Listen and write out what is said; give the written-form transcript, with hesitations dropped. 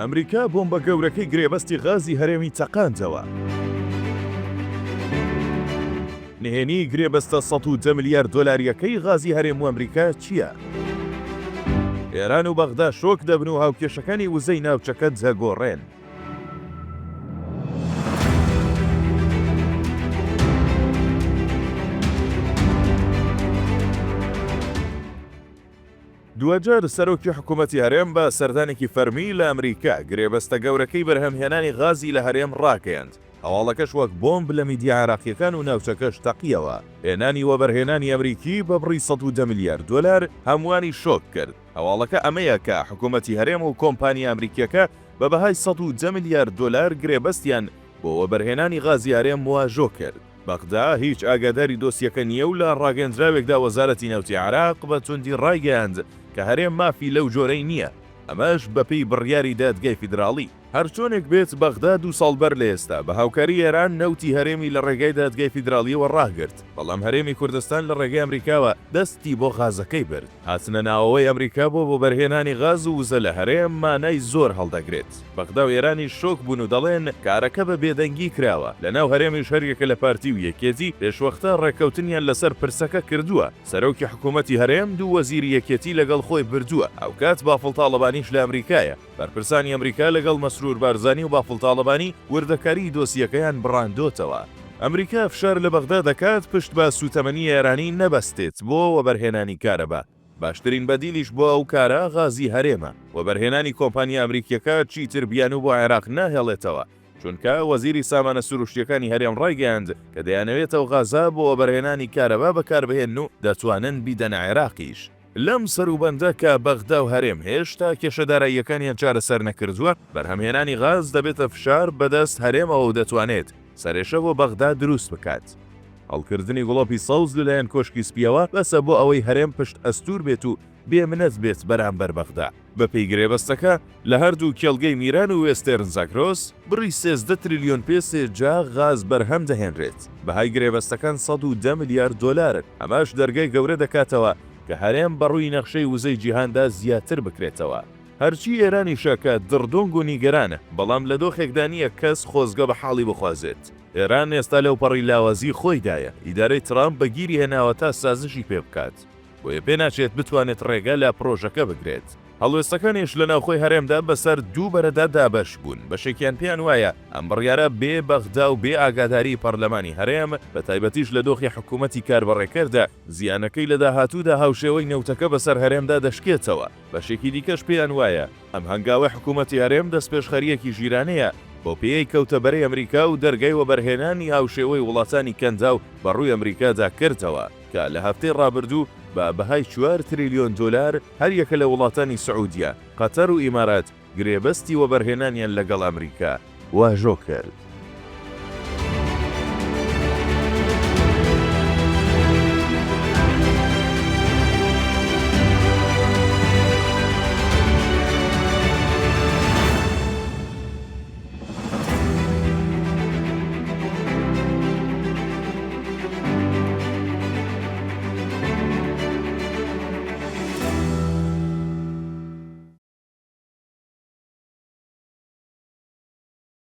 ئەمریکا بۆمبە گەورەکەی گرێبەستی غازی هەرێمی تەقاندەوە. نهێنی گرێبەستە 110 ملیار دۆلاریەکەی غازی هەرێم و ئەمریکا چییە؟ ئێران و بەغدا شۆک دەبن و هاوکێشەکانی وزەی ناوچەکە جەگۆڕێن. دووەجار سەرۆکی حکوومەتی هەرێم بە سەردانێکی فەرمی لە ئەمریکا گرێبەستە گەورەکەی بەرهەمهێنانی غازی لە هەرێم ڕاگەیاند. هەواڵەکەش وەک بۆمب لە میدیا عێراقیەکان و ناوچەکەش تەقیەوە. هێنانی وەبەرهێنانی ئەمریکی بە بڕی 110 ملیار دۆلار هەمووانی شۆک کرد. هەواڵەکە ئەمەیە کە حکوومەتی هەرێم و کۆمپانیا ئەمریکیەکە بە بەهای 110 ملیار دۆلار گرێبەستیان بۆ وەبەرهێنانی غازی هەرێم واژۆ کرد. بەغدا هیچ ئاگاداری دۆسیەکە نییە و لە ڕاگەندراوێکدا وەزارەتی نەوتی عێراق بە توندی ڕایگەیاند کە هەرێم مافی لەو جۆرەی نییە. ئەمەش بەپێی بڕیاری دادگای فیدراڵی. هەرچۆنێک بێت بەغدا 2 ساڵ بەر لە ئێستا بە هاوکاری ئێران نەوتی هەرێمی لە ڕێگای دادگای فیدراڵیەوە ڕاگرت، بەڵام هەرێمی کوردستان لە ڕێگای ئەمریکاوە دەستی بۆ غازەکەی برد. هاتنە ناوەوەی ئەمریکا بۆ بەرهێنانی غاز و وزە لە هەرێم مانای زۆر هەڵدەگرێت. بەغدا و ئێرانی شۆک بوون و دەڵێن کارەکە بە بێدەنگی کراوە. لەناو هەرێمی شەریەکە لە پارتی و یەکێتی پێشوەختە ڕێکەوتنیان لەسەر پرسەکە کردووە. سەرۆکی حکوومەتی هەرێم 2 وەزیری یەکێتی لەگەڵ خۆی بردووە. ئەو کات بافڵ تاڵەبانیش لە ئەمریکایە. بەرپرسانی ئەمریکا لەگەڵ مەسرور بارزانی و بافڵ تاڵەبانی وردەکاری دۆسیەکەیان بڕاندۆتەوە. ئەمریکا فشار لە بەغدا دەکات پشت بە سوتەمەنی ئێرانی نەبەستێت بۆ وەبەرهێنانی کارەبا. باشترین بەدیلیش بۆ ئەو کارە غازی هەرێمە. وەبەرهێنانی کۆمپانیا ئەمریکیەکە چیتر بیان و بۆ عێراق ناهێڵێتەوە، چونکە وەزیری سامانە سروشتیەکانی هەرێم ڕایگەیاند کە دەیانەوێتەوە غازا بۆ وەبەرهێنانی کارەبا بەکاربهێن و دەتوانن بیدەنە عێراقیش. لەم سەروبەندە کە بەغدا و هەرێم هێشتا کێشەداراییەکانیان چارەسەر نەکردووە، بەرهەمهێنانی غاز دەبێتە فشار بەدەست هەرێمەوە و دەتوانێت سەرێشە بۆ بەغدا دروست بکات. هەڵکردنی گوڵۆپی سەوز لەلایەن کۆشکی سپیەوە بەسە بۆ ئەوەی هەرێم پشت ئەستور بێت و بێمنەت بێت بەرامبەر بەغدا. بەپێی گرێبەستەکە لە هەردوو کێڵگەی میران و وێستێرن زاکرۆس بڕی 13 تریلیۆن پێ جا غاز بەرهەم دەهێنرێت. بەهای گرێبەستەکان 110 ملیار دۆلارن. ئەماش دەرگای گەورە دەکاتەوە کە هەرێم بەڕووی نەخشەی وزەی جیهاندا زیاتر بکرێتەوە. هەرچی ئێرانی شەکە دڕدۆنگ و نیگەرانە، بەڵام لە دۆخێکدا نییە کەس خۆزگە بە حاڵی بخوازێت. ئێران ئێستا لەو پەڕی لاوازی خۆیدایە. ئیدارەی ترامپ بەگیری هێناوە تا سازشی پێ بکات، بۆیە پێ ناچێت بتوانێت ڕێگە لە پرۆژەکە بگرێت. هەڵوێستەکانیش لە ناوخۆی هەرێمدا بەسەر 2 بەرەدا دابەش بوون. بەشێکیان پێیان وایە ئەم بڕیارە بێ بەغدا و بێ ئاگاداری پەرلەمانی هەرێم بە تایبەتیش لە دۆخی حکوومەتی کاربڕێکەردا زیانەکەی لە داهاتوودا هاوشێوەی نەوتەکە بەسەر هەرێمدا دەشکێتەوە. بەشێکی دیکەش پێیان وایە ئەم هەنگاوە حکوومەتی هەرێم دەستپێشخەریەکی ژیرانەیە بۆ پێی کەوتەبەرەی ئەمریکا و دەرگای وەبەرهێنانی هاوشێوەی وڵاتانی کەندا و بەڕووی ئەمریکادا کردەوە کە لە هەفتەی ڕابردوو بە بەهای 4 تریلیۆن دۆلار هەر یەکە لە وڵاتانی سعودیا، قەتەر و ئیمارات گرێبەستی وەبەرهێنانیان لەگەڵ ئەمریکا واژۆ کرد.